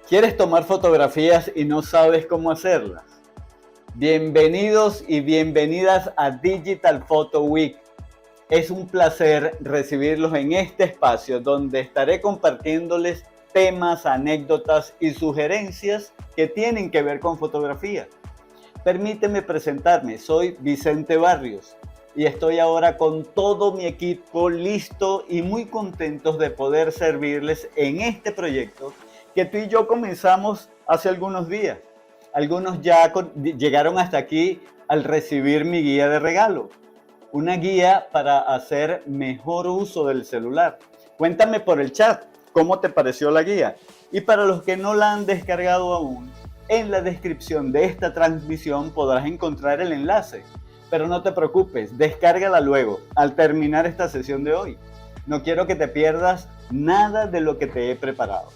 ¿Quieres tomar fotografías y no sabes cómo hacerlas? Bienvenidos y bienvenidas a Digital Photo Week. Es un placer recibirlos en este espacio donde estaré compartiéndoles temas, anécdotas y sugerencias que tienen que ver con fotografía. Permíteme presentarme, soy Vicente Barrios y estoy ahora con todo mi equipo listo y muy contentos de poder servirles en este proyecto que tú y yo comenzamos hace algunos días. Algunos ya llegaron hasta aquí al recibir mi guía de regalo, una guía para hacer mejor uso del celular. Cuéntame por el chat cómo te pareció la guía. Y para los que no la han descargado aún, en la descripción de esta transmisión podrás encontrar el enlace. Pero no te preocupes, descárgala luego, al terminar esta sesión de hoy. No quiero que te pierdas nada de lo que te he preparado.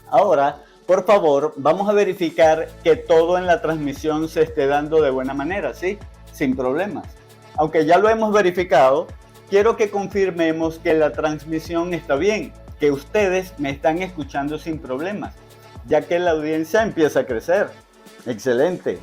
Ahora, por favor, vamos a verificar que todo en la transmisión se esté dando de buena manera, ¿sí? Sin problemas. Aunque ya lo hemos verificado, quiero que confirmemos que la transmisión está bien, que ustedes me están escuchando sin problemas, ya que la audiencia empieza a crecer. Excelente.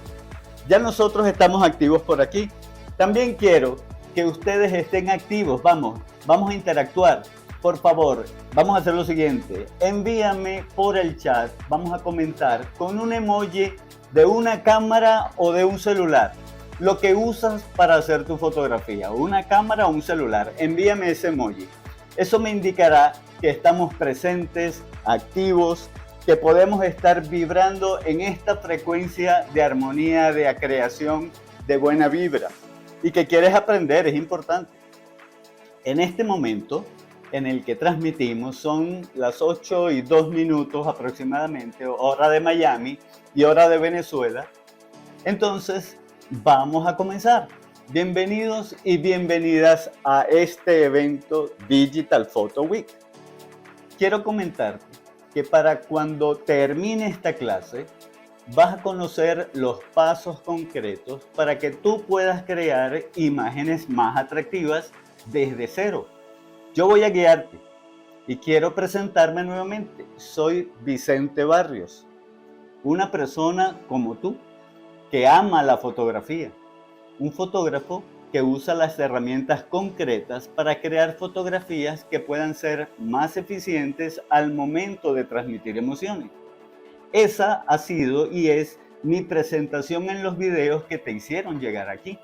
Ya nosotros estamos activos por aquí. También quiero que ustedes estén activos. Vamos a interactuar. Por favor, vamos a hacer lo siguiente. Envíame por el chat, vamos a comentar con un emoji de una cámara o de un celular. Lo que usas para hacer tu fotografía, una cámara o un celular. Envíame ese emoji. Eso me indicará que estamos presentes, activos, que podemos estar vibrando en esta frecuencia de armonía, de creación, de buena vibra. Y que quieres aprender, es importante. En este momento en el que transmitimos son las 8:02 aproximadamente, hora de Miami y hora de Venezuela. Entonces, vamos a comenzar. Bienvenidos y bienvenidas a este evento Digital Photo Week. Quiero comentarte que para cuando termine esta clase, vas a conocer los pasos concretos para que tú puedas crear imágenes más atractivas desde cero. Yo voy a guiarte y quiero presentarme nuevamente. Soy Vicente Barrios, una persona como tú que ama la fotografía, un fotógrafo que usa las herramientas concretas para crear fotografías que puedan ser más eficientes al momento de transmitir emociones. Esa ha sido y es mi presentación en los videos que te hicieron llegar aquí.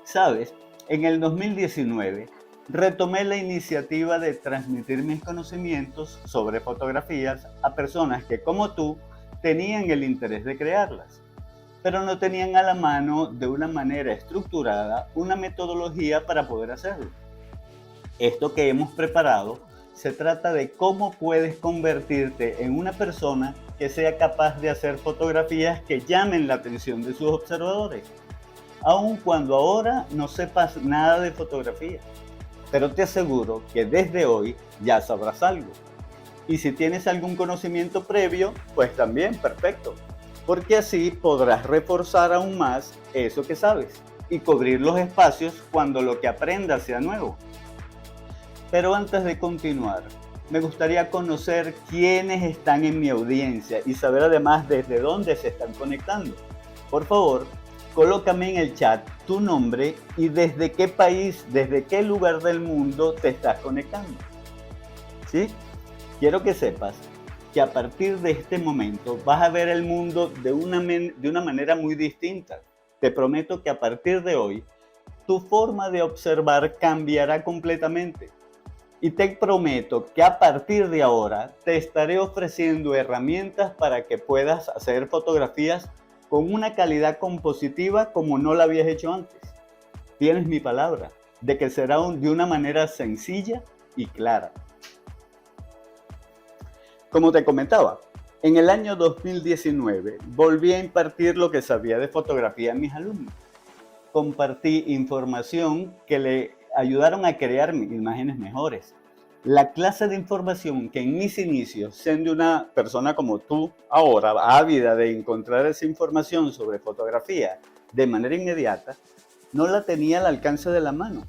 Sabes, en el 2019 retomé la iniciativa de transmitir mis conocimientos sobre fotografías a personas que, como tú, tenían el interés de crearlas, pero no tenían a la mano de una manera estructurada una metodología para poder hacerlo. Esto que hemos preparado se trata de cómo puedes convertirte en una persona que sea capaz de hacer fotografías que llamen la atención de sus observadores, aun cuando ahora no sepas nada de fotografía. Pero te aseguro que desde hoy ya sabrás algo. Y si tienes algún conocimiento previo, pues también perfecto, porque así podrás reforzar aún más eso que sabes y cubrir los espacios cuando lo que aprendas sea nuevo. Pero antes de continuar, me gustaría conocer quiénes están en mi audiencia y saber además desde dónde se están conectando. Por favor, colócame en el chat tu nombre y desde qué país, desde qué lugar del mundo te estás conectando. ¿Sí? Quiero que sepas que a partir de este momento vas a ver el mundo de una manera muy distinta. Te prometo que a partir de hoy, tu forma de observar cambiará completamente. Y te prometo que a partir de ahora te estaré ofreciendo herramientas para que puedas hacer fotografías con una calidad compositiva como no la habías hecho antes. Tienes mi palabra de que será de una manera sencilla y clara. Como te comentaba, en el año 2019 volví a impartir lo que sabía de fotografía a mis alumnos. Compartí información que le ayudaron a crear imágenes mejores. La clase de información que en mis inicios, siendo una persona como tú ahora, ávida de encontrar esa información sobre fotografía de manera inmediata, no la tenía al alcance de la mano.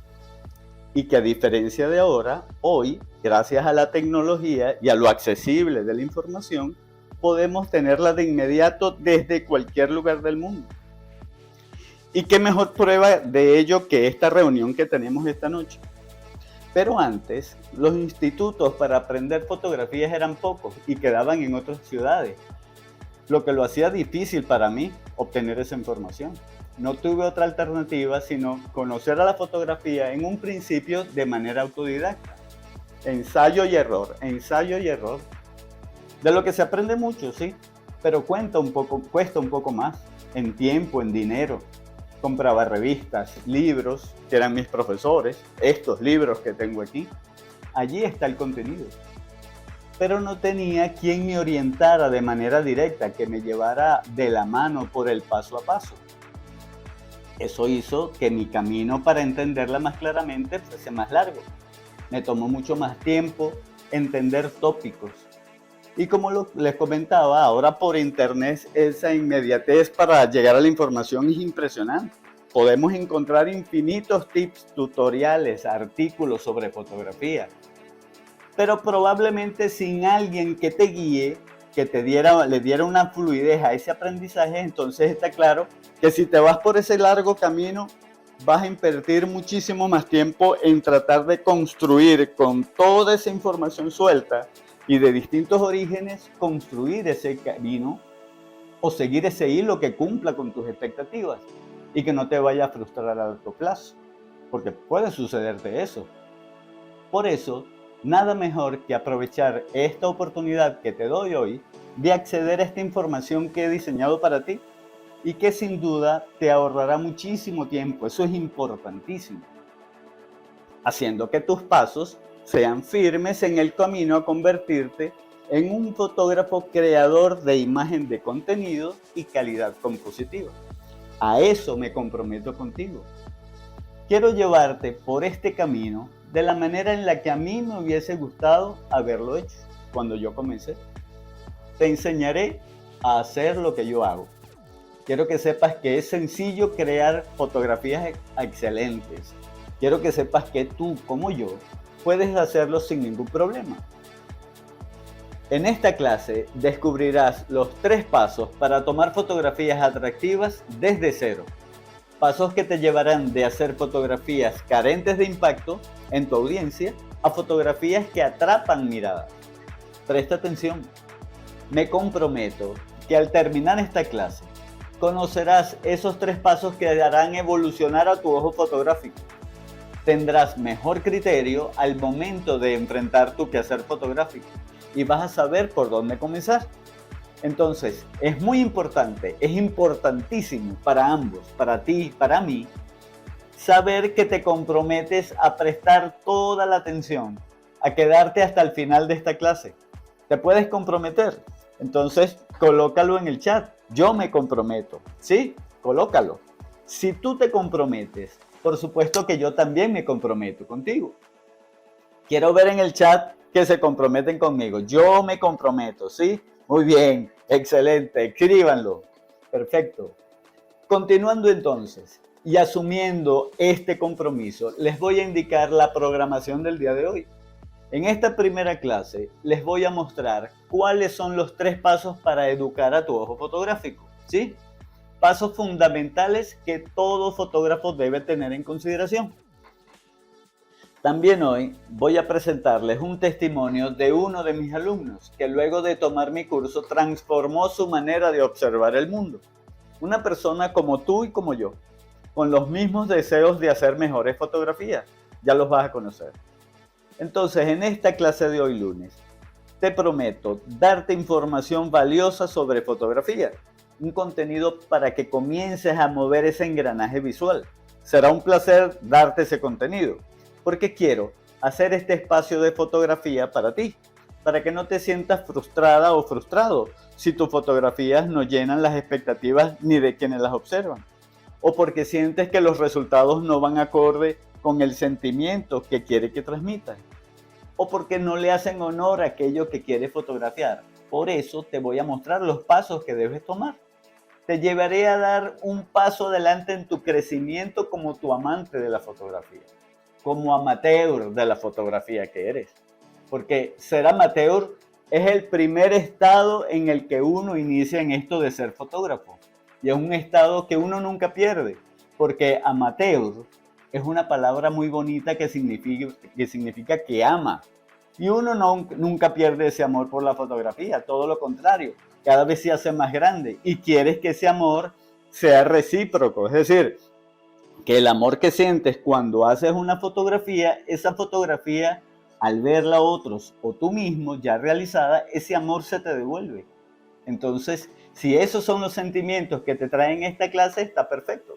Y que a diferencia de ahora, hoy, gracias a la tecnología y a lo accesible de la información, podemos tenerla de inmediato desde cualquier lugar del mundo. ¿Y qué mejor prueba de ello que esta reunión que tenemos esta noche? Pero antes, los institutos para aprender fotografías eran pocos y quedaban en otras ciudades, lo que lo hacía difícil para mí obtener esa información. No tuve otra alternativa sino conocer a la fotografía en un principio de manera autodidacta. Ensayo y error, de lo que se aprende mucho, sí, pero cuesta un poco más, en tiempo, en dinero. Compraba revistas, libros, que eran mis profesores, estos libros que tengo aquí. Allí está el contenido. Pero no tenía quien me orientara de manera directa, que me llevara de la mano por el paso a paso. Eso hizo que mi camino para entenderla más claramente fuese más largo. Me tomó mucho más tiempo entender tópicos. Y como les comentaba, ahora por internet esa inmediatez para llegar a la información es impresionante. Podemos encontrar infinitos tips, tutoriales, artículos sobre fotografía. Pero probablemente sin alguien que te guíe, que le diera una fluidez a ese aprendizaje, entonces está claro que si te vas por ese largo camino, vas a invertir muchísimo más tiempo en tratar de construir con toda esa información suelta y de distintos orígenes, construir ese camino o seguir ese hilo que cumpla con tus expectativas y que no te vaya a frustrar a largo plazo, porque puede sucederte eso. Por eso, nada mejor que aprovechar esta oportunidad que te doy hoy de acceder a esta información que he diseñado para ti y que sin duda te ahorrará muchísimo tiempo. Eso es importantísimo, haciendo que tus pasos sean firmes en el camino a convertirte en un fotógrafo creador de imagen de contenido y calidad compositiva. A eso me comprometo contigo. Quiero llevarte por este camino de la manera en la que a mí me hubiese gustado haberlo hecho cuando yo comencé. Te enseñaré a hacer lo que yo hago. Quiero que sepas que es sencillo crear fotografías excelentes. Quiero que sepas que tú, como yo, puedes hacerlo sin ningún problema. En esta clase descubrirás los 3 pasos para tomar fotografías atractivas desde cero. Pasos que te llevarán de hacer fotografías carentes de impacto en tu audiencia a fotografías que atrapan miradas. Presta atención. Me comprometo que al terminar esta clase conocerás esos 3 pasos que harán evolucionar a tu ojo fotográfico. Tendrás mejor criterio al momento de enfrentar tu quehacer fotográfico y vas a saber por dónde comenzar. Entonces, es muy importante, es importantísimo para ambos, para ti, para mí, saber que te comprometes a prestar toda la atención, a quedarte hasta el final de esta clase. ¿Te puedes comprometer? Entonces, colócalo en el chat. Yo me comprometo. ¿Sí? Colócalo. Si tú te comprometes, por supuesto que yo también me comprometo contigo. Quiero ver en el chat que se comprometen conmigo. Yo me comprometo, ¿sí? Muy bien, excelente, escríbanlo. Perfecto. Continuando entonces y asumiendo este compromiso, les voy a indicar la programación del día de hoy. En esta primera clase les voy a mostrar cuáles son los 3 pasos para educar a tu ojo fotográfico, ¿sí? Pasos fundamentales que todo fotógrafo debe tener en consideración. También hoy voy a presentarles un testimonio de uno de mis alumnos que luego de tomar mi curso transformó su manera de observar el mundo. Una persona como tú y como yo, con los mismos deseos de hacer mejores fotografías. Ya los vas a conocer. Entonces, en esta clase de hoy lunes, te prometo darte información valiosa sobre fotografía. Un contenido para que comiences a mover ese engranaje visual. Será un placer darte ese contenido, porque quiero hacer este espacio de fotografía para ti, para que no te sientas frustrada o frustrado si tus fotografías no llenan las expectativas ni de quienes las observan, o porque sientes que los resultados no van acorde con el sentimiento que quiere que transmitas, o porque no le hacen honor a aquello que quieres fotografiar. Por eso te voy a mostrar los pasos que debes tomar. Te llevaré a dar un paso adelante en tu crecimiento como tu amante de la fotografía, como amateur de la fotografía que eres. Porque ser amateur Es el primer estado en el que uno inicia en esto de ser fotógrafo. Y es un estado que uno nunca pierde, porque amateur es una palabra muy bonita que significa que ama. Y uno nunca pierde ese amor por la fotografía, todo lo contrario, cada vez se hace más grande y quieres que ese amor sea recíproco, es decir, que el amor que sientes cuando haces una fotografía, esa fotografía al verla a otros o tú mismo ya realizada, ese amor se te devuelve. Entonces, si esos son los sentimientos que te traen esta clase, está perfecto.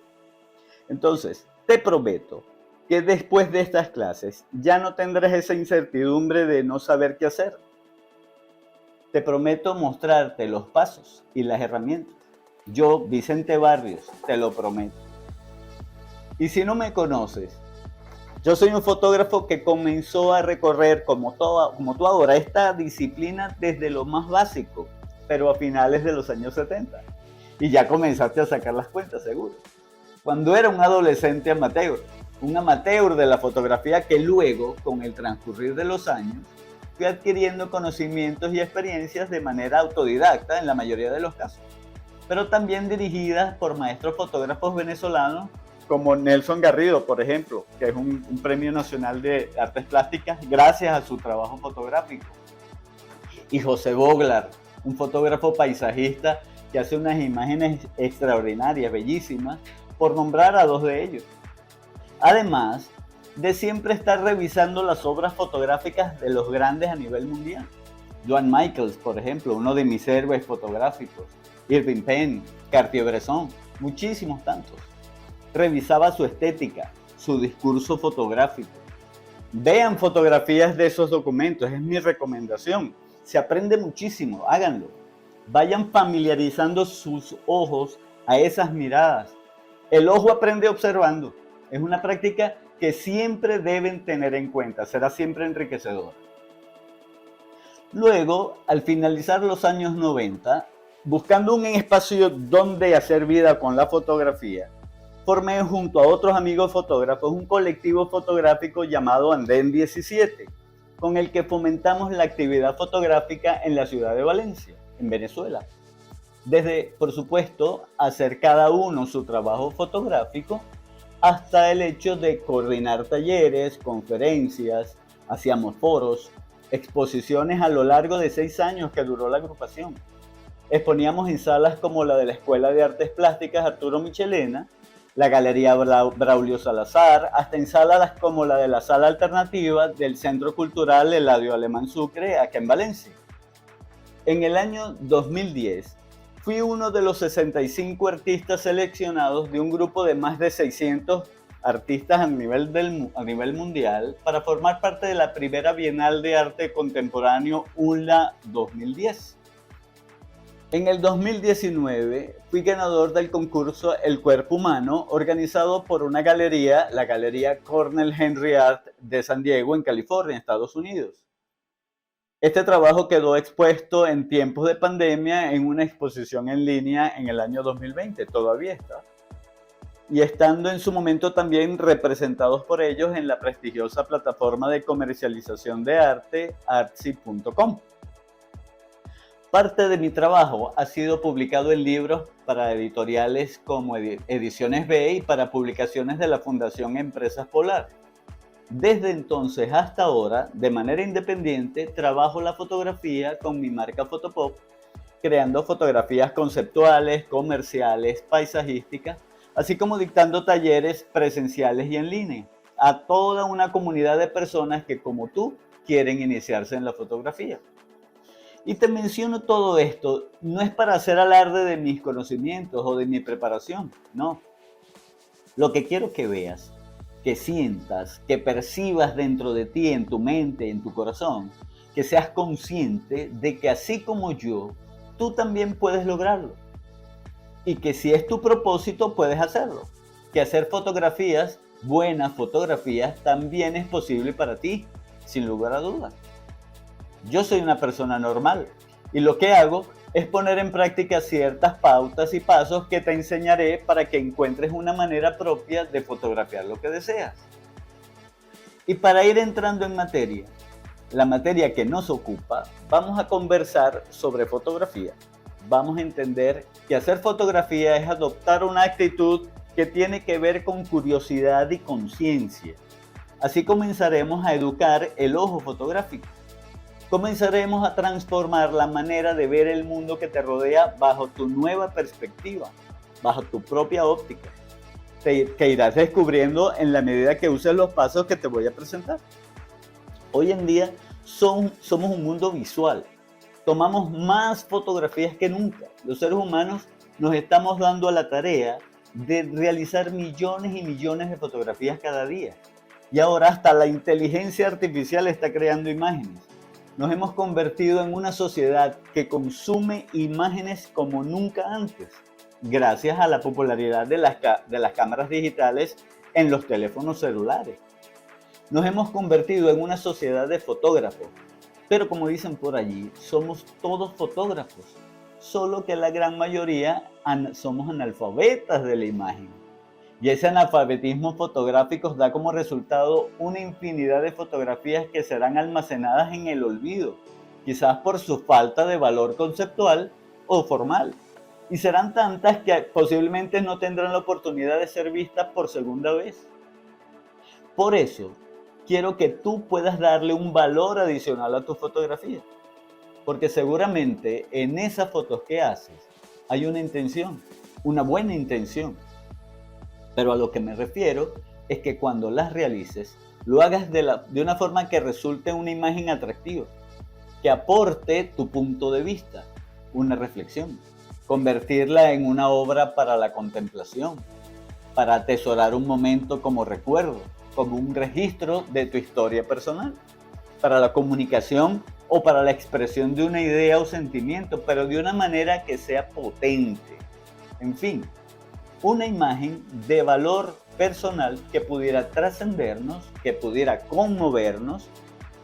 Entonces, te prometo que después de estas clases ya no tendrás esa incertidumbre de no saber qué hacer. Te prometo mostrarte los pasos y las herramientas. Yo, Vicente Barrios, te lo prometo. Y si no me conoces, yo soy un fotógrafo que comenzó a recorrer, como tú ahora, esta disciplina desde lo más básico, pero a finales de los años 70. Y ya comenzaste a sacar las cuentas, seguro. Cuando era un adolescente amateur, un amateur de la fotografía que luego, con el transcurrir de los años, fui adquiriendo conocimientos y experiencias de manera autodidacta en la mayoría de los casos, pero también dirigidas por maestros fotógrafos venezolanos como Nelson Garrido, por ejemplo, que es un premio nacional de artes plásticas gracias a su trabajo fotográfico. Y José Boglar, un fotógrafo paisajista que hace unas imágenes extraordinarias, bellísimas, por nombrar a dos de ellos. Además de siempre estar revisando las obras fotográficas de los grandes a nivel mundial. Joan Michaels, por ejemplo, uno de mis héroes fotográficos. Irving Penn, Cartier-Bresson, muchísimos tantos. Revisaba su estética, su discurso fotográfico. Vean fotografías de esos documentos, es mi recomendación. Se aprende muchísimo, háganlo. Vayan familiarizando sus ojos a esas miradas. El ojo aprende observando. Es una práctica que siempre deben tener en cuenta, será siempre enriquecedora. Luego, al finalizar los años 90, buscando un espacio donde hacer vida con la fotografía, formé junto a otros amigos fotógrafos un colectivo fotográfico llamado Andén 17, con el que fomentamos la actividad fotográfica en la ciudad de Valencia, en Venezuela. Desde, por supuesto, hacer cada uno su trabajo fotográfico, hasta el hecho de coordinar talleres, conferencias, hacíamos foros, exposiciones a lo largo de 6 años que duró la agrupación. Exponíamos en salas como la de la Escuela de Artes Plásticas Arturo Michelena, la Galería Braulio Salazar, hasta en salas como la de la Sala Alternativa del Centro Cultural Eladio Alemán Sucre, acá en Valencia. En el año 2010, fui uno de los 65 artistas seleccionados de un grupo de más de 600 artistas a nivel mundial para formar parte de la primera Bienal de Arte Contemporáneo UNLA 2010. En el 2019 fui ganador del concurso El Cuerpo Humano, organizado por una galería, la Galería Cornell Henry Art de San Diego, en California, Estados Unidos. Este trabajo quedó expuesto en tiempos de pandemia en una exposición en línea en el año 2020, todavía está. Y estando en su momento también representados por ellos en la prestigiosa plataforma de comercialización de arte, artsy.com. Parte de mi trabajo ha sido publicado en libros para editoriales como Ediciones B y para publicaciones de la Fundación Empresas Polar. Desde entonces hasta ahora, de manera independiente, trabajo la fotografía con mi marca Fotopop, creando fotografías conceptuales, comerciales, paisajísticas, así como dictando talleres presenciales y en línea a toda una comunidad de personas que, como tú, quieren iniciarse en la fotografía. Y te menciono todo esto, no es para hacer alarde de mis conocimientos o de mi preparación, no. Lo que quiero que veas, que sientas, que percibas dentro de ti, en tu mente, en tu corazón, que seas consciente de que así como yo, tú también puedes lograrlo. Y que si es tu propósito, puedes hacerlo. Que hacer fotografías, buenas fotografías, también es posible para ti, sin lugar a dudas. Yo soy una persona normal y lo que hago es poner en práctica ciertas pautas y pasos que te enseñaré para que encuentres una manera propia de fotografiar lo que deseas. Y para ir entrando en materia, la materia que nos ocupa, vamos a conversar sobre fotografía. Vamos a entender que hacer fotografía es adoptar una actitud que tiene que ver con curiosidad y conciencia. Así comenzaremos a educar el ojo fotográfico. Comenzaremos a transformar la manera de ver el mundo que te rodea bajo tu nueva perspectiva, bajo tu propia óptica, que irás descubriendo en la medida que uses los pasos que te voy a presentar. Hoy en día somos un mundo visual. Tomamos más fotografías que nunca. Los seres humanos nos estamos dando a la tarea de realizar millones y millones de fotografías cada día. Y ahora hasta la inteligencia artificial está creando imágenes. Nos hemos convertido en una sociedad que consume imágenes como nunca antes, gracias a la popularidad de las cámaras digitales en los teléfonos celulares. Nos hemos convertido en una sociedad de fotógrafos, pero como dicen por allí, somos todos fotógrafos, solo que la gran mayoría somos analfabetas de la imagen. Y ese analfabetismo fotográfico da como resultado una infinidad de fotografías que serán almacenadas en el olvido, quizás por su falta de valor conceptual o formal. Y serán tantas que posiblemente no tendrán la oportunidad de ser vistas por segunda vez. Por eso, quiero que tú puedas darle un valor adicional a tu fotografía, porque seguramente en esas fotos que haces hay una intención, una buena intención. Pero a lo que me refiero es que cuando las realices, lo hagas de una forma que resulte una imagen atractiva, que aporte tu punto de vista, una reflexión, convertirla en una obra para la contemplación, para atesorar un momento como recuerdo, como un registro de tu historia personal, para la comunicación o para la expresión de una idea o sentimiento, pero de una manera que sea potente. En fin, una imagen de valor personal que pudiera trascendernos, que pudiera conmovernos,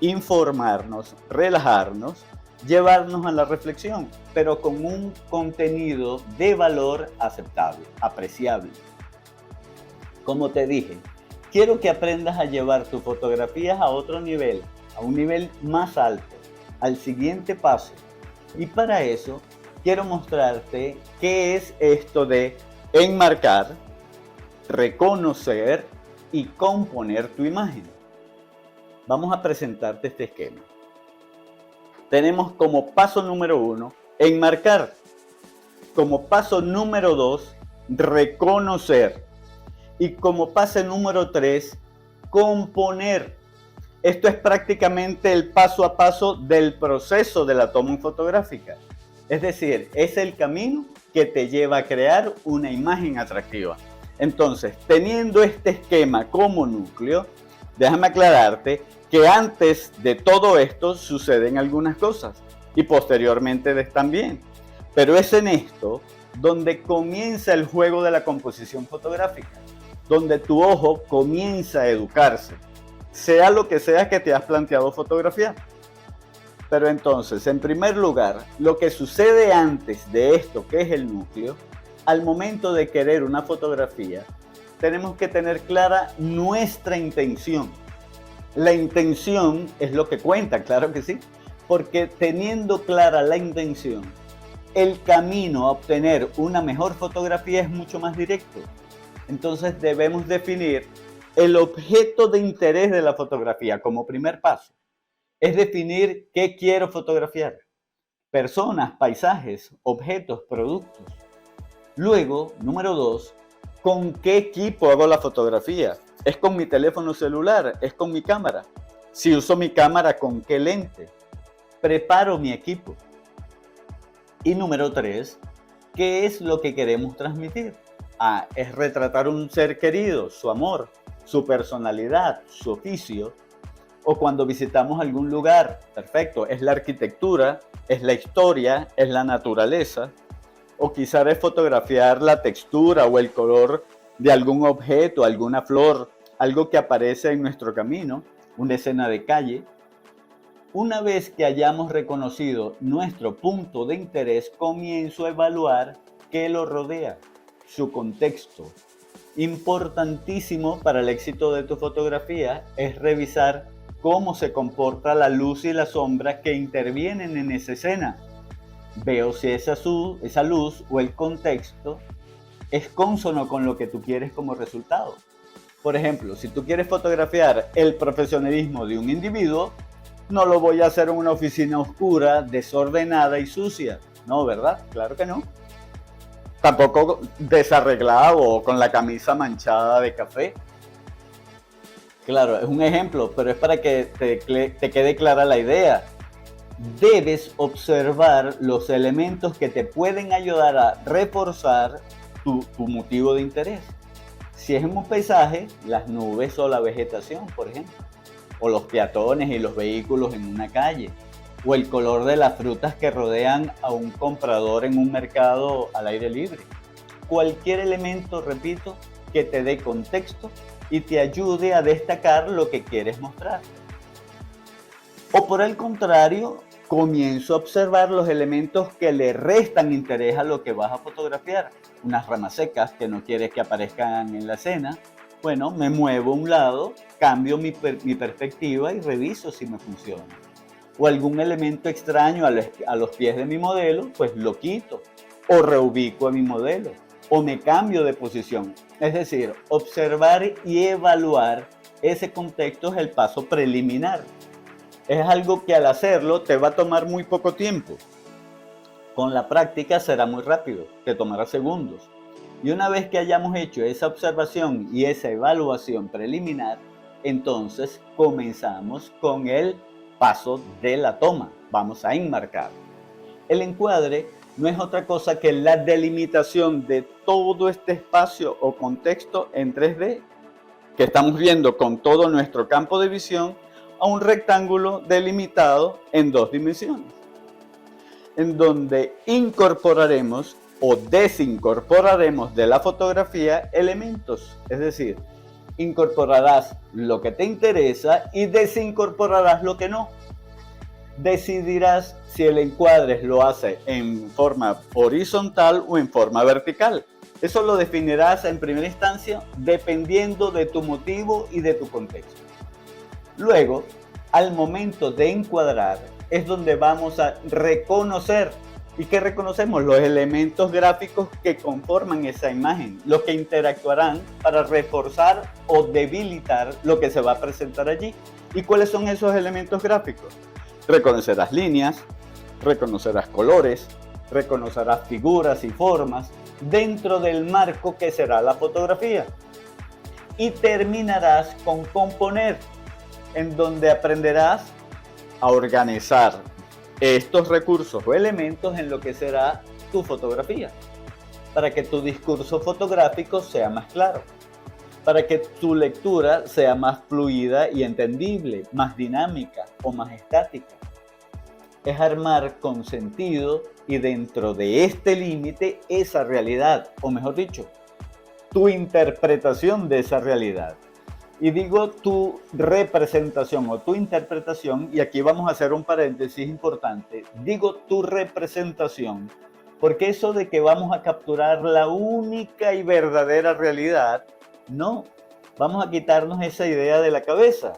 informarnos, relajarnos, llevarnos a la reflexión, pero con un contenido de valor aceptable, apreciable. Como te dije, quiero que aprendas a llevar tus fotografías a otro nivel, a un nivel más alto, al siguiente paso. Y para eso quiero mostrarte qué es esto de enmarcar, reconocer y componer tu imagen. Vamos a presentarte este esquema. Tenemos como paso número 1, enmarcar. Como paso número 2, reconocer. Y como paso número 3, componer. Esto es prácticamente el paso a paso del proceso de la toma fotográfica. Es decir, es el camino que te lleva a crear una imagen atractiva. Entonces, teniendo este esquema como núcleo, déjame aclararte que antes de todo esto suceden algunas cosas y posteriormente también. Pero es en esto donde comienza el juego de la composición fotográfica, donde tu ojo comienza a educarse, sea lo que sea que te has planteado fotografiar. Pero entonces, en primer lugar, lo que sucede antes de esto, que es el núcleo, al momento de querer una fotografía, tenemos que tener clara nuestra intención. La intención es lo que cuenta, claro que sí, porque teniendo clara la intención, el camino a obtener una mejor fotografía es mucho más directo. Entonces debemos definir el objeto de interés de la fotografía como primer paso. Es definir qué quiero fotografiar. Personas, paisajes, objetos, productos. Luego, número 2, ¿con qué equipo hago la fotografía? ¿Es con mi teléfono celular? ¿Es con mi cámara? Si uso mi cámara, ¿con qué lente? Preparo mi equipo. Y número 3, ¿qué es lo que queremos transmitir? Es retratar un ser querido, su amor, su personalidad, su oficio. O cuando visitamos algún lugar, perfecto, es la arquitectura, es la historia, es la naturaleza. O quizás es fotografiar la textura o el color de algún objeto, alguna flor, algo que aparece en nuestro camino, una escena de calle. Una vez que hayamos reconocido nuestro punto de interés, comienzo a evaluar qué lo rodea, su contexto. Importantísimo para el éxito de tu fotografía es revisar cómo se comporta la luz y la sombra que intervienen en esa escena. Veo si esa luz o el contexto es cónsono con lo que tú quieres como resultado. Por ejemplo, si tú quieres fotografiar el profesionalismo de un individuo, no lo voy a hacer en una oficina oscura, desordenada y sucia. No, ¿verdad? Claro que no. Tampoco desarreglado o con la camisa manchada de café. Claro, es un ejemplo, pero es para que te quede clara la idea. Debes observar los elementos que te pueden ayudar a reforzar tu motivo de interés. Si es en un paisaje, las nubes o la vegetación, por ejemplo, o los peatones y los vehículos en una calle, o el color de las frutas que rodean a un comprador en un mercado al aire libre. Cualquier elemento, repito, que te dé contexto y te ayude a destacar lo que quieres mostrar. O por el contrario, comienzo a observar los elementos que le restan interés a lo que vas a fotografiar. Unas ramas secas que no quieres que aparezcan en la escena. Bueno, me muevo a un lado, cambio mi perspectiva y reviso si me funciona. O algún elemento extraño a los pies de mi modelo, pues lo quito. O reubico a mi modelo. O me cambio de posición. Es decir, observar y evaluar ese contexto es el paso preliminar. Es algo que al hacerlo te va a tomar muy poco tiempo. Con la práctica será muy rápido, te tomará segundos. Y una vez que hayamos hecho esa observación y esa evaluación preliminar, entonces comenzamos con el paso de la toma. Vamos a enmarcar. El encuadre no es otra cosa que la delimitación de todo este espacio o contexto en 3D que estamos viendo con todo nuestro campo de visión a un rectángulo delimitado en 2 dimensiones, en donde incorporaremos o desincorporaremos de la fotografía elementos, es decir, incorporarás lo que te interesa y desincorporarás lo que no. Decidirás si el encuadre lo hace en forma horizontal o en forma vertical. Eso lo definirás en primera instancia dependiendo de tu motivo y de tu contexto. Luego, al momento de encuadrar, es donde vamos a reconocer. ¿Y qué reconocemos? Los elementos gráficos que conforman esa imagen, los que interactuarán para reforzar o debilitar lo que se va a presentar allí. ¿Y cuáles son esos elementos gráficos? Reconocerás líneas, reconocerás colores, reconocerás figuras y formas dentro del marco que será la fotografía. Y terminarás con componer, en donde aprenderás a organizar estos recursos o elementos en lo que será tu fotografía, para que tu discurso fotográfico sea más claro, para que tu lectura sea más fluida y entendible, más dinámica o más estática. Es armar con sentido y dentro de este límite esa realidad, o mejor dicho, tu interpretación de esa realidad. Y digo tu representación o tu interpretación, y aquí vamos a hacer un paréntesis importante. Digo tu representación, porque eso de que vamos a capturar la única y verdadera realidad, no, vamos a quitarnos esa idea de la cabeza.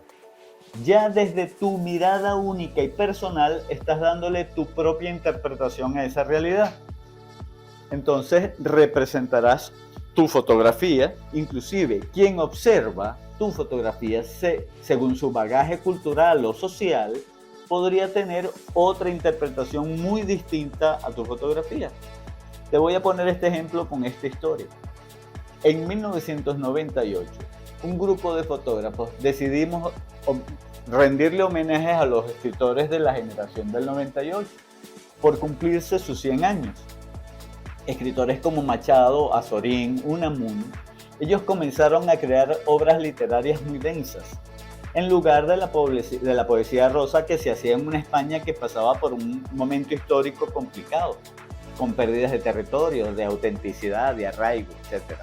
Ya desde tu mirada única y personal estás dándole tu propia interpretación a esa realidad. Entonces representarás tu fotografía, inclusive quien observa tu fotografía según su bagaje cultural o social, podría tener otra interpretación muy distinta a tu fotografía. Te voy a poner este ejemplo con esta historia. En 1998, un grupo de fotógrafos decidimos rendirle homenajes a los escritores de la generación del 98 por cumplirse sus 100 años. Escritores como Machado, Azorín, Unamuno, ellos comenzaron a crear obras literarias muy densas, en lugar de la poesía rosa que se hacía en una España que pasaba por un momento histórico complicado, con pérdidas de territorio, de autenticidad, de arraigo, etc.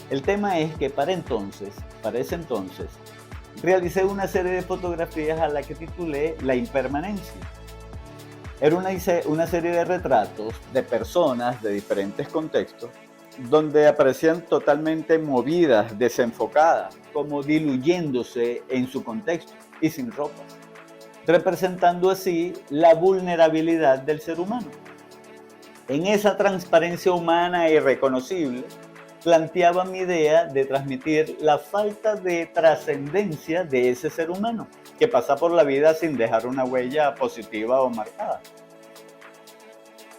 El tema es que para ese entonces, realicé una serie de fotografías a la que titulé La Impermanencia. Era una serie de retratos de personas de diferentes contextos, donde aparecían totalmente movidas, desenfocadas, como diluyéndose en su contexto. y sin ropas, representando así la vulnerabilidad del ser humano. En esa transparencia humana e irreconocible, planteaba mi idea de transmitir la falta de trascendencia de ese ser humano, que pasa por la vida sin dejar una huella positiva o marcada.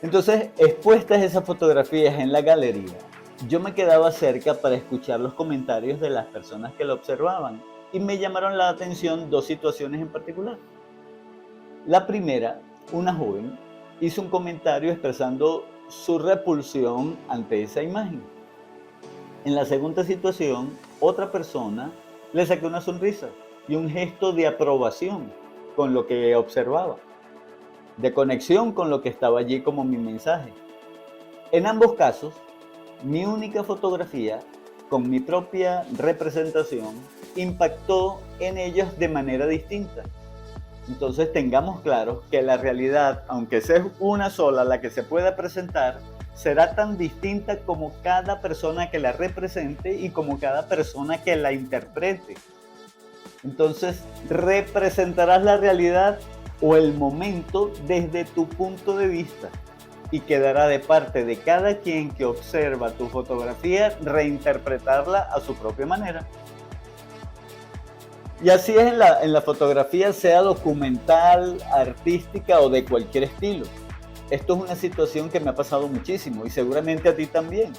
Entonces, expuestas esas fotografías en la galería, yo me quedaba cerca para escuchar los comentarios de las personas que lo observaban y me llamaron la atención dos situaciones en particular. La primera, una joven hizo un comentario expresando su repulsión ante esa imagen. En la segunda situación, otra persona le sacó una sonrisa y un gesto de aprobación con lo que observaba, de conexión con lo que estaba allí como mi mensaje. En ambos casos, mi única fotografía con mi propia representación impactó en ellos de manera distinta. Entonces tengamos claro que la realidad, aunque sea una sola la que se pueda presentar, será tan distinta como cada persona que la represente y como cada persona que la interprete. Entonces, representarás la realidad o el momento desde tu punto de vista y quedará de parte de cada quien que observa tu fotografía reinterpretarla a su propia manera. Y así es en la fotografía, sea documental, artística o de cualquier estilo. Esto es una situación que me ha pasado muchísimo y seguramente a ti también.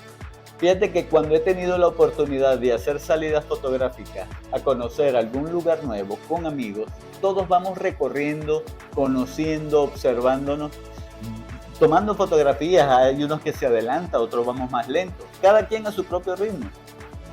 Fíjate que cuando he tenido la oportunidad de hacer salidas fotográficas, a conocer algún lugar nuevo con amigos, todos vamos recorriendo, conociendo, observándonos, tomando fotografías. Hay unos que se adelantan, otros vamos más lentos, cada quien a su propio ritmo.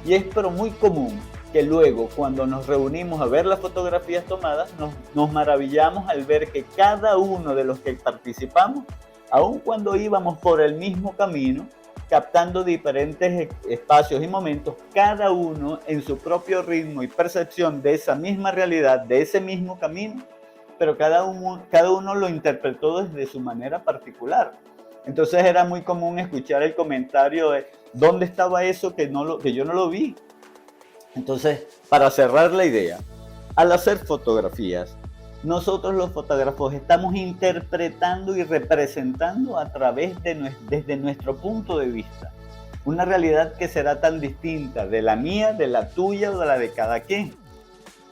Y es pero muy común que luego, cuando nos reunimos a ver las fotografías tomadas, nos maravillamos al ver que cada uno de los que participamos, aun cuando íbamos por el mismo camino, captando diferentes espacios y momentos, cada uno en su propio ritmo y percepción de esa misma realidad, de ese mismo camino, pero cada uno lo interpretó desde su manera particular. Entonces era muy común escuchar el comentario de ¿dónde estaba eso que yo no lo vi? Entonces, para cerrar la idea, al hacer fotografías, nosotros los fotógrafos estamos interpretando y representando a través desde nuestro punto de vista una realidad que será tan distinta de la mía, de la tuya o de la de cada quien,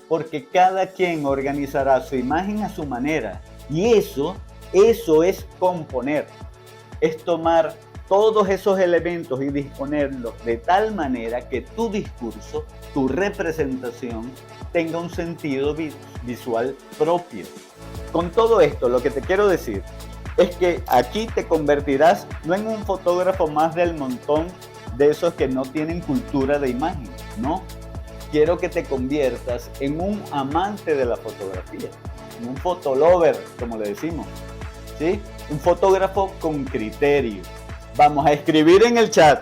porque cada quien organizará su imagen a su manera y eso es componer, es tomar todos esos elementos y disponerlos de tal manera que tu discurso, tu representación, tenga un sentido visual propio. Con todo esto, lo que te quiero decir es que aquí te convertirás no en un fotógrafo más del montón de esos que no tienen cultura de imagen, no. Quiero que te conviertas en un amante de la fotografía, en un fotolover, como le decimos, ¿sí? Un fotógrafo con criterio. Vamos a escribir en el chat,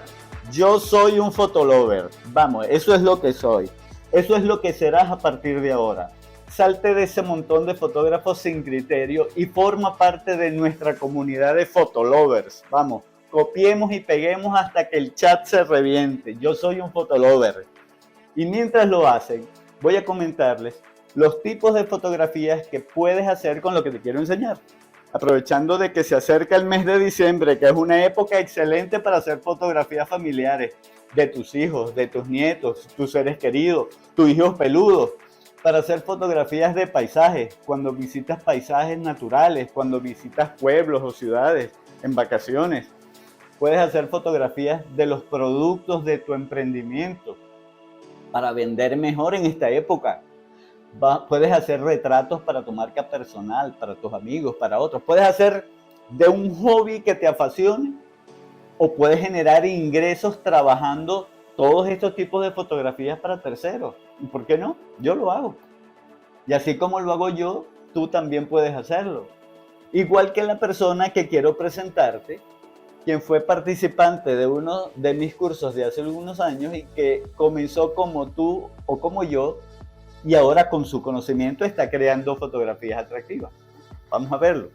yo soy un fotolover. Vamos, eso es lo que soy. Eso es lo que serás a partir de ahora. Salte de ese montón de fotógrafos sin criterio y forma parte de nuestra comunidad de fotolovers. Vamos, copiemos y peguemos hasta que el chat se reviente. Yo soy un fotolover. Y mientras lo hacen, voy a comentarles los tipos de fotografías que puedes hacer con lo que te quiero enseñar. Aprovechando de que se acerca el mes de diciembre, que es una época excelente para hacer fotografías familiares de tus hijos, de tus nietos, tus seres queridos, tus hijos peludos, para hacer fotografías de paisajes, cuando visitas paisajes naturales, cuando visitas pueblos o ciudades en vacaciones. Puedes hacer fotografías de los productos de tu emprendimiento para vender mejor en esta época. Puedes hacer retratos para tu marca personal, para tus amigos, para otros. Puedes hacer de un hobby que te apasione o puedes generar ingresos trabajando todos estos tipos de fotografías para terceros. ¿Y por qué no? Yo lo hago. Y así como lo hago yo, tú también puedes hacerlo. Igual que la persona que quiero presentarte, quien fue participante de uno de mis cursos de hace algunos años y que comenzó como tú o como yo, y ahora con su conocimiento está creando fotografías atractivas. Vamos a verlo.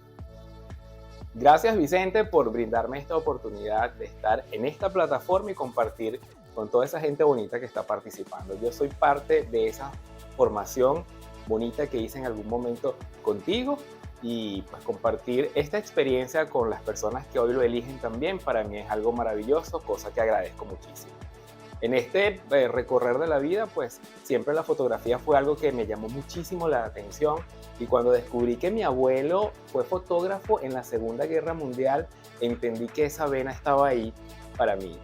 Gracias, Vicente, por brindarme esta oportunidad de estar en esta plataforma y compartir con toda esa gente bonita que está participando. Yo soy parte de esa formación bonita que hice en algún momento contigo y pues compartir esta experiencia con las personas que hoy lo eligen también para mí es algo maravilloso, cosa que agradezco muchísimo. En este recorrer de la vida, pues siempre la fotografía fue algo que me llamó muchísimo la atención y cuando descubrí que mi abuelo fue fotógrafo en la Segunda Guerra Mundial, entendí que esa vena estaba ahí para mí.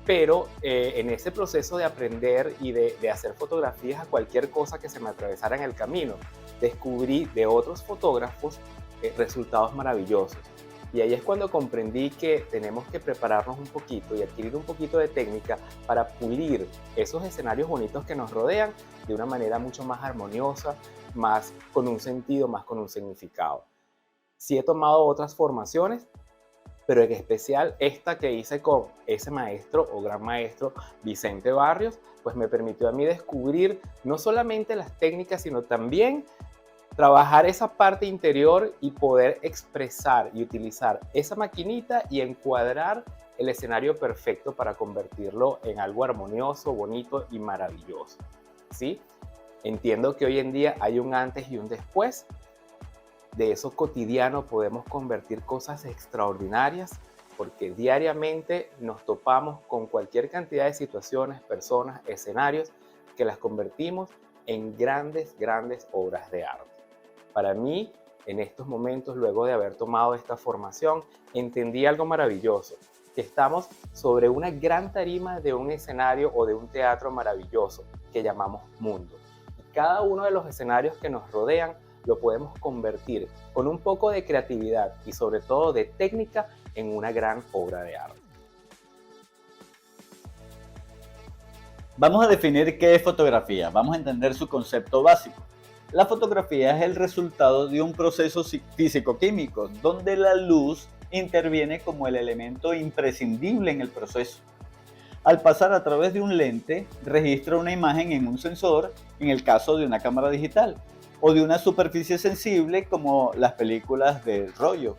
Pero en ese proceso de aprender y de hacer fotografías a cualquier cosa que se me atravesara en el camino, descubrí de otros fotógrafos resultados maravillosos. Y ahí es cuando comprendí que tenemos que prepararnos un poquito y adquirir un poquito de técnica para pulir esos escenarios bonitos que nos rodean de una manera mucho más armoniosa, más con un sentido, más con un significado. Sí he tomado otras formaciones, pero en especial esta que hice con ese maestro o gran maestro Vicente Barrios, pues me permitió a mí descubrir no solamente las técnicas, sino también trabajar esa parte interior y poder expresar y utilizar esa maquinita y encuadrar el escenario perfecto para convertirlo en algo armonioso, bonito y maravilloso, ¿sí? Entiendo que hoy en día hay un antes y un después. De eso cotidiano podemos convertir cosas extraordinarias porque diariamente nos topamos con cualquier cantidad de situaciones, personas, escenarios que las convertimos en grandes obras de arte. Para mí, en estos momentos, luego de haber tomado esta formación, entendí algo maravilloso, que estamos sobre una gran tarima de un escenario o de un teatro maravilloso que llamamos mundo. Y cada uno de los escenarios que nos rodean lo podemos convertir con un poco de creatividad y sobre todo de técnica en una gran obra de arte. Vamos a definir qué es fotografía, vamos a entender su concepto básico. La fotografía es el resultado de un proceso físico-químico donde la luz interviene como el elemento imprescindible en el proceso. Al pasar a través de un lente, registra una imagen en un sensor, en el caso de una cámara digital, o de una superficie sensible como las películas de rollo.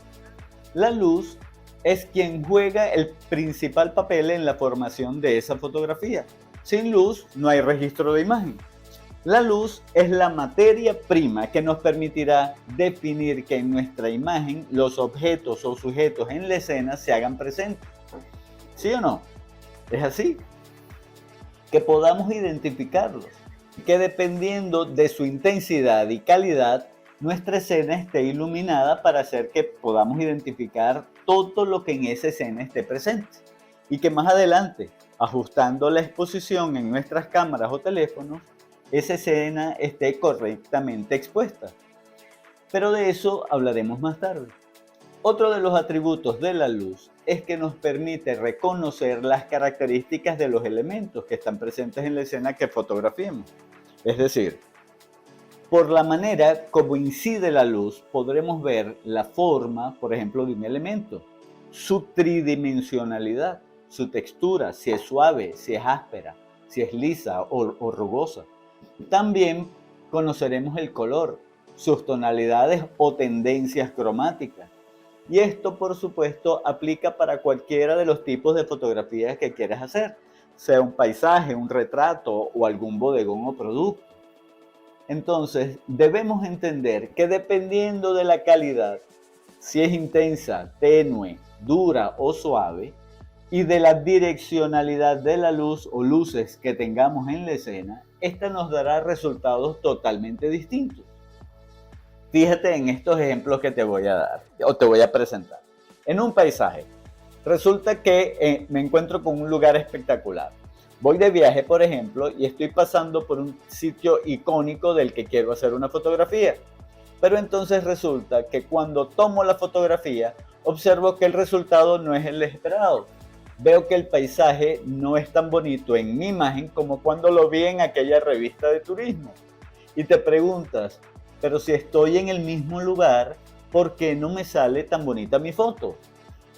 La luz es quien juega el principal papel en la formación de esa fotografía. Sin luz no hay registro de imagen. La luz es la materia prima que nos permitirá definir que en nuestra imagen los objetos o sujetos en la escena se hagan presentes. ¿Sí o no? ¿Es así? Que podamos identificarlos. Que dependiendo de su intensidad y calidad, nuestra escena esté iluminada para hacer que podamos identificar todo lo que en esa escena esté presente. Y que más adelante, ajustando la exposición en nuestras cámaras o teléfonos, esa escena esté correctamente expuesta. Pero de eso hablaremos más tarde. Otro de los atributos de la luz es que nos permite reconocer las características de los elementos que están presentes en la escena que fotografiemos. Es decir, por la manera como incide la luz, podremos ver la forma, por ejemplo, de un elemento, su tridimensionalidad, su textura, si es suave, si es áspera, si es lisa o rugosa. También conoceremos el color, sus tonalidades o tendencias cromáticas. Y esto, por supuesto, aplica para cualquiera de los tipos de fotografías que quieras hacer, sea un paisaje, un retrato o algún bodegón o producto. Entonces, debemos entender que dependiendo de la calidad, si es intensa, tenue, dura o suave, y de la direccionalidad de la luz o luces que tengamos en la escena, esta nos dará resultados totalmente distintos. Fíjate en estos ejemplos que te voy a dar o te voy a presentar. En un paisaje, resulta que me encuentro con un lugar espectacular. Voy de viaje, por ejemplo, y estoy pasando por un sitio icónico del que quiero hacer una fotografía. Pero entonces resulta que cuando tomo la fotografía, observo que el resultado no es el esperado. Veo que el paisaje no es tan bonito en mi imagen como cuando lo vi en aquella revista de turismo. Y te preguntas, pero si estoy en el mismo lugar, ¿por qué no me sale tan bonita mi foto?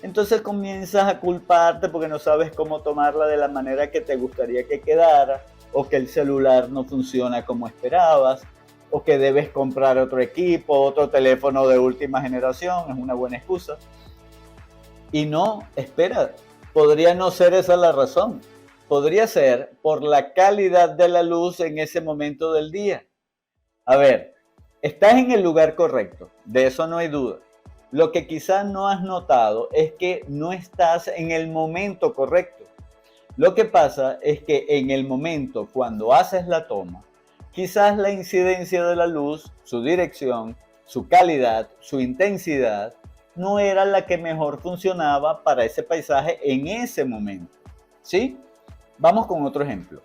Entonces comienzas a culparte porque no sabes cómo tomarla de la manera que te gustaría que quedara, o que el celular no funciona como esperabas, o que debes comprar otro equipo, otro teléfono de última generación, es una buena excusa. Y no, espera, podría no ser esa la razón. Podría ser por la calidad de la luz en ese momento del día. A ver, Estás en el lugar correcto, de eso no hay duda. Lo que quizás no has notado es que no estás en el momento correcto. Lo que pasa es que en el momento cuando haces la toma, quizás la incidencia de la luz, su dirección, su calidad, su intensidad, no era la que mejor funcionaba para ese paisaje en ese momento. ¿Sí? Vamos con otro ejemplo.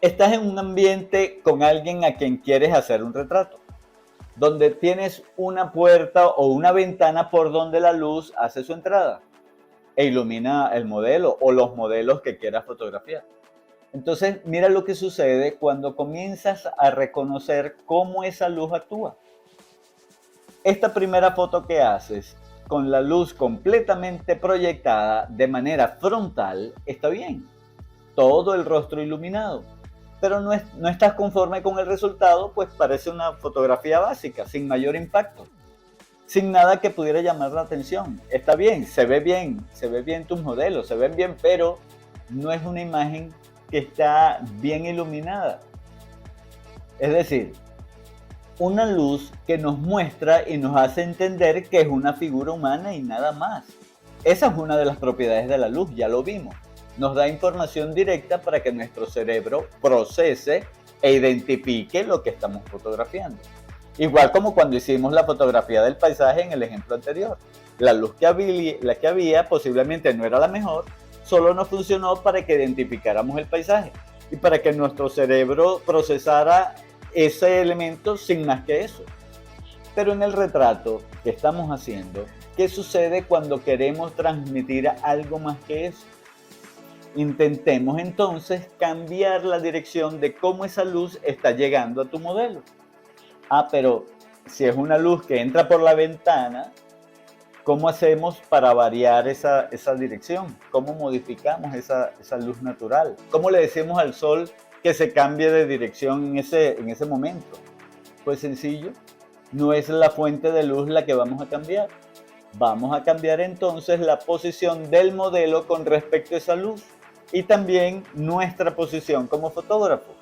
Estás en un ambiente con alguien a quien quieres hacer un retrato, donde tienes una puerta o una ventana por donde la luz hace su entrada e ilumina el modelo o los modelos que quieras fotografiar. Entonces, mira lo que sucede cuando comienzas a reconocer cómo esa luz actúa. Esta primera foto que haces con la luz completamente proyectada de manera frontal está bien, todo el rostro iluminado, pero no estás conforme con el resultado, pues parece una fotografía básica, sin mayor impacto, sin nada que pudiera llamar la atención. Está bien, se ve bien tus modelos, se ven bien, pero no es una imagen que está bien iluminada. Es decir, una luz que nos muestra y nos hace entender que es una figura humana y nada más. Esa es una de las propiedades de la luz, ya lo vimos. Nos da información directa para que nuestro cerebro procese e identifique lo que estamos fotografiando. Igual como cuando hicimos la fotografía del paisaje en el ejemplo anterior. La luz que había posiblemente no era la mejor, solo nos funcionó para que identificáramos el paisaje y para que nuestro cerebro procesara ese elemento sin más que eso. Pero en el retrato que estamos haciendo, ¿qué sucede cuando queremos transmitir algo más que eso? Intentemos entonces cambiar la dirección de cómo esa luz está llegando a tu modelo. Pero si es una luz que entra por la ventana, ¿cómo hacemos para variar esa dirección? ¿Cómo modificamos esa luz natural? ¿Cómo le decimos al sol que se cambie de dirección en ese momento? Pues sencillo, no es la fuente de luz la que vamos a cambiar. Vamos a cambiar entonces la posición del modelo con respecto a esa luz y también nuestra posición como fotógrafo.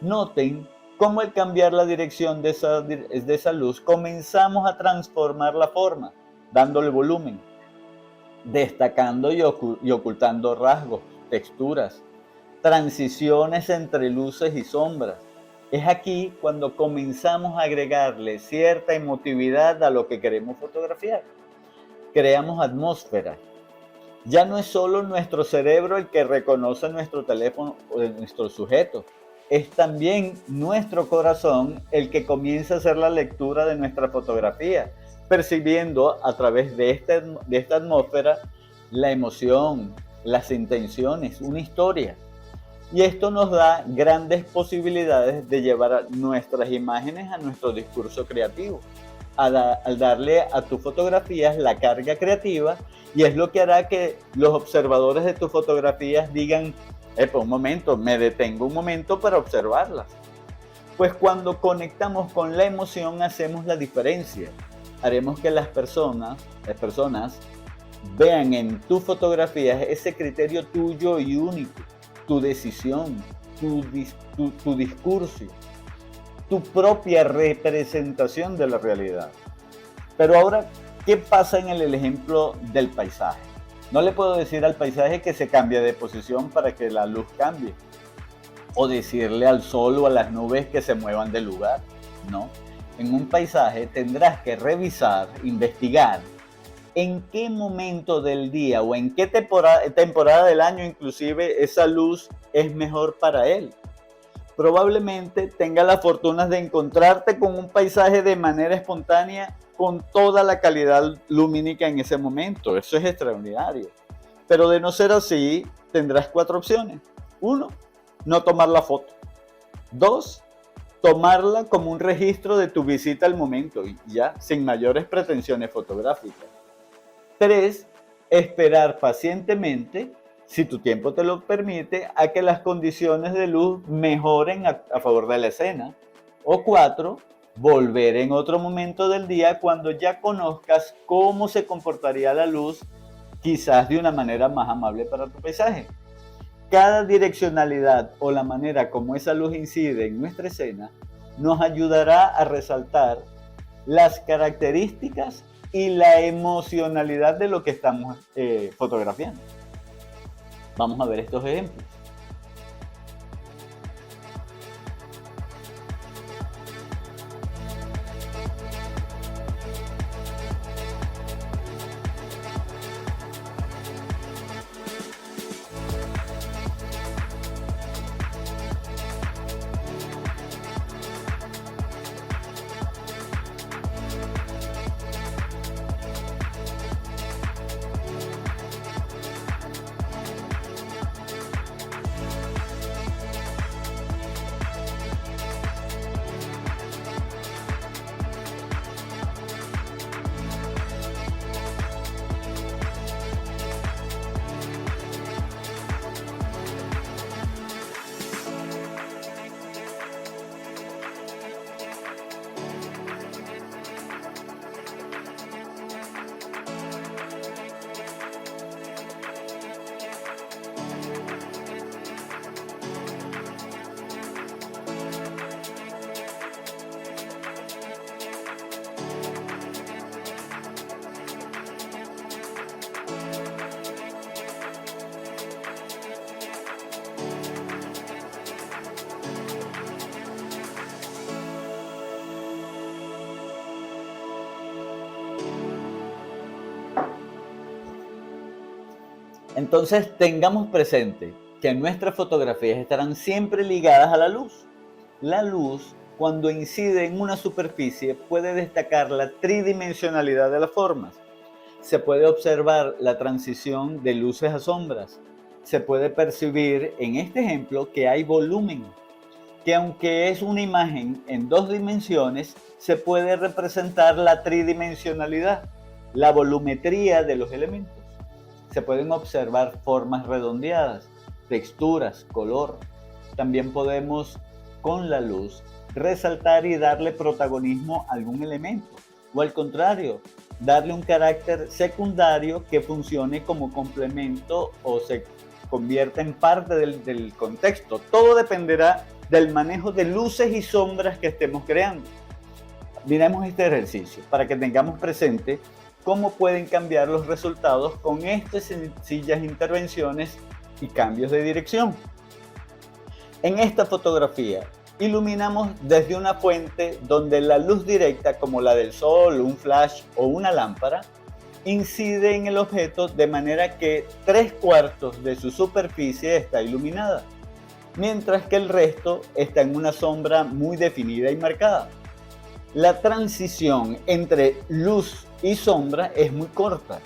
Noten cómo al cambiar la dirección de esa luz comenzamos a transformar la forma, dándole volumen, destacando y ocultando rasgos, texturas, transiciones entre luces y sombras. Es aquí cuando comenzamos a agregarle cierta emotividad a lo que queremos fotografiar. Creamos atmósfera. Ya no es solo nuestro cerebro el que reconoce nuestro teléfono o nuestro sujeto, es también nuestro corazón el que comienza a hacer la lectura de nuestra fotografía, percibiendo a través de esta atmósfera la emoción, las intenciones, una historia. Y esto nos da grandes posibilidades de llevar nuestras imágenes a nuestro discurso creativo, al darle a tus fotografías la carga creativa, y es lo que hará que los observadores de tus fotografías digan, un momento, me detengo un momento para observarlas. Pues cuando conectamos con la emoción hacemos la diferencia. Haremos que las personas vean en tus fotografías ese criterio tuyo y único, tu decisión, tu discurso, tu propia representación de la realidad. Pero ahora, ¿qué pasa en el ejemplo del paisaje? No le puedo decir al paisaje que se cambie de posición para que la luz cambie, o decirle al sol o a las nubes que se muevan de lugar. No, en un paisaje tendrás que revisar, investigar en qué momento del día o en qué temporada del año inclusive esa luz es mejor para él. Probablemente tenga la fortuna de encontrarte con un paisaje de manera espontánea con toda la calidad lumínica en ese momento. Eso es extraordinario. Pero de no ser así, tendrás 4 opciones. 1, no tomar la foto. 2, tomarla como un registro de tu visita al momento y ya, sin mayores pretensiones fotográficas. 3, esperar pacientemente, si tu tiempo te lo permite, a que las condiciones de luz mejoren a favor de la escena. O 4, volver en otro momento del día cuando ya conozcas cómo se comportaría la luz, quizás de una manera más amable para tu paisaje. Cada direccionalidad o la manera como esa luz incide en nuestra escena nos ayudará a resaltar las características y la emocionalidad de lo que estamos fotografiando. Vamos a ver estos ejemplos. Entonces tengamos presente que nuestras fotografías estarán siempre ligadas a la luz. La luz, cuando incide en una superficie, puede destacar la tridimensionalidad de las formas. Se puede observar la transición de luces a sombras. Se puede percibir en este ejemplo que hay volumen, que aunque es una imagen en 2 dimensiones, se puede representar la tridimensionalidad, la volumetría de los elementos. Se pueden observar formas redondeadas, texturas, color. También podemos, con la luz, resaltar y darle protagonismo a algún elemento, o al contrario, darle un carácter secundario que funcione como complemento o se convierta en parte del contexto. Todo dependerá del manejo de luces y sombras que estemos creando. Miremos este ejercicio para que tengamos presente cómo pueden cambiar los resultados con estas sencillas intervenciones y cambios de dirección. En esta fotografía iluminamos desde una fuente donde la luz directa, como la del sol, un flash o una lámpara, incide en el objeto de manera que 3/4 de su superficie está iluminada, mientras que el resto está en una sombra muy definida y marcada. La transición entre luz y sombra es muy corta.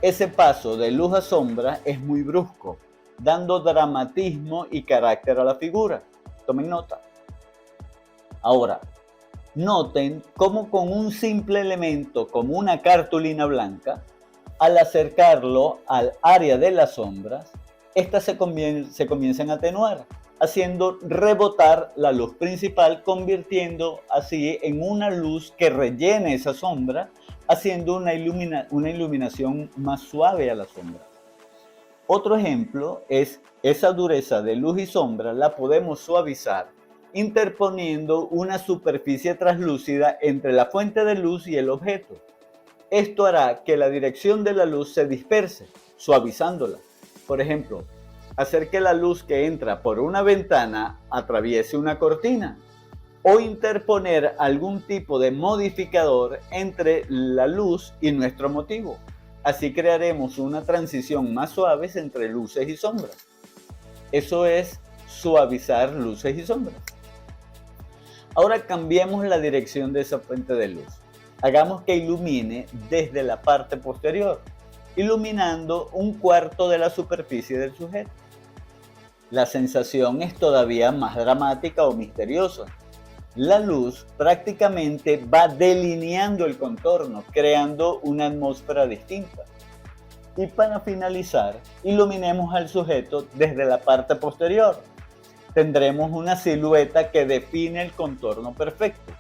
Ese paso de luz a sombra es muy brusco, dando dramatismo y carácter a la figura. Tomen nota. Ahora, noten cómo con un simple elemento como una cartulina blanca, al acercarlo al área de las sombras, estas se comienzan a atenuar, haciendo rebotar la luz principal, convirtiendo así en una luz que rellene esa sombra, haciendo una iluminación más suave a la sombra. Otro ejemplo es esa dureza de luz y sombra la podemos suavizar interponiendo una superficie translúcida entre la fuente de luz y el objeto. Esto hará que la dirección de la luz se disperse, suavizándola. Por ejemplo, hacer que la luz que entra por una ventana atraviese una cortina, o interponer algún tipo de modificador entre la luz y nuestro motivo. Así crearemos una transición más suave entre luces y sombras. Eso es suavizar luces y sombras. Ahora cambiemos la dirección de esa fuente de luz. Hagamos que ilumine desde la parte posterior, iluminando un cuarto de la superficie del sujeto. La sensación es todavía más dramática o misteriosa. La luz prácticamente va delineando el contorno, creando una atmósfera distinta. Y para finalizar, iluminemos al sujeto desde la parte posterior. Tendremos una silueta que define el contorno perfecto,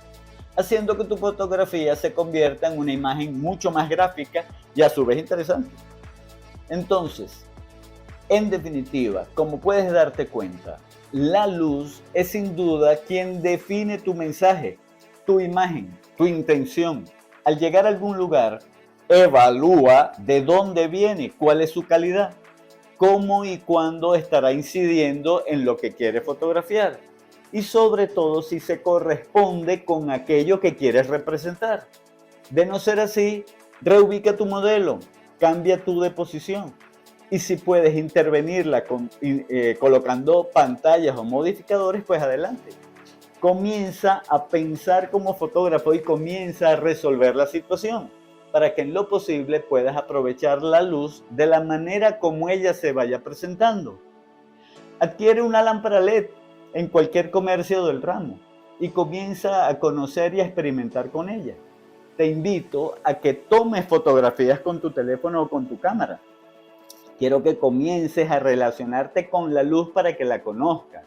haciendo que tu fotografía se convierta en una imagen mucho más gráfica y a su vez interesante. Entonces, en definitiva, como puedes darte cuenta, La luz es sin duda quien define tu mensaje, tu imagen, tu intención. Al llegar a algún lugar, evalúa de dónde viene, cuál es su calidad, cómo y cuándo estará incidiendo en lo que quieres fotografiar y sobre todo si se corresponde con aquello que quieres representar. De no ser así, reubica tu modelo, cambia tu de posición y si puedes intervenirla colocando pantallas o modificadores, pues adelante. Comienza a pensar como fotógrafo y comienza a resolver la situación para que en lo posible puedas aprovechar la luz de la manera como ella se vaya presentando. Adquiere una lámpara LED en cualquier comercio del ramo y comienza a conocer y a experimentar con ella. Te invito a que tomes fotografías con tu teléfono o con tu cámara. Quiero que comiences a relacionarte con la luz para que la conozcas.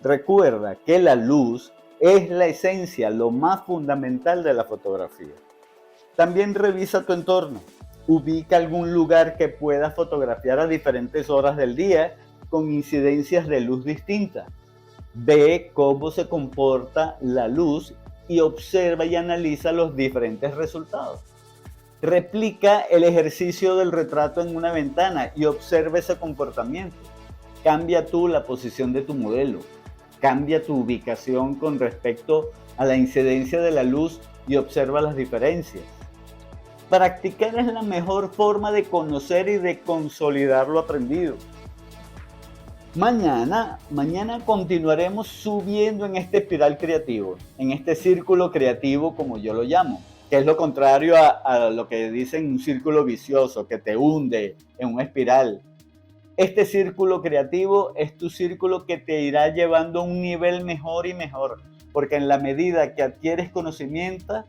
Recuerda que la luz es la esencia, lo más fundamental de la fotografía. También revisa tu entorno. Ubica algún lugar que puedas fotografiar a diferentes horas del día con incidencias de luz distintas. Ve cómo se comporta la luz y observa y analiza los diferentes resultados. Replica el ejercicio del retrato en una ventana y observa ese comportamiento. Cambia tú la posición de tu modelo. Cambia tu ubicación con respecto a la incidencia de la luz y observa las diferencias. Practicar es la mejor forma de conocer y de consolidar lo aprendido. Mañana continuaremos subiendo en este espiral creativo, en este círculo creativo como yo lo llamo, que es lo contrario a lo que dicen un círculo vicioso, que te hunde en una espiral. Este círculo creativo es tu círculo que te irá llevando a un nivel mejor y mejor, porque en la medida que adquieres conocimiento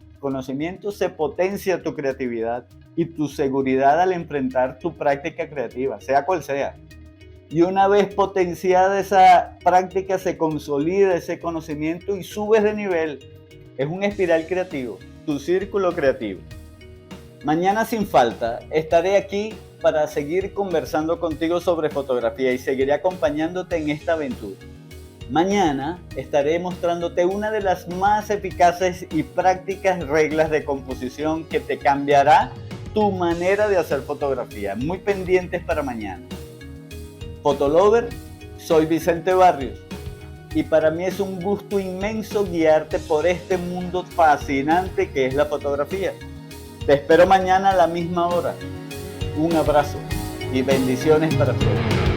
se potencia tu creatividad y tu seguridad al enfrentar tu práctica creativa, sea cual sea. Y una vez potenciada esa práctica, se consolida ese conocimiento y subes de nivel. Es un espiral creativo, tu círculo creativo. Mañana sin falta estaré aquí para seguir conversando contigo sobre fotografía y seguiré acompañándote en esta aventura. Mañana estaré mostrándote una de las más eficaces y prácticas reglas de composición que te cambiará tu manera de hacer fotografía. Muy pendientes para mañana. Fotolover, soy Vicente Barrios y para mí es un gusto inmenso guiarte por este mundo fascinante que es la fotografía. Te espero mañana a la misma hora. Un abrazo y bendiciones para todos.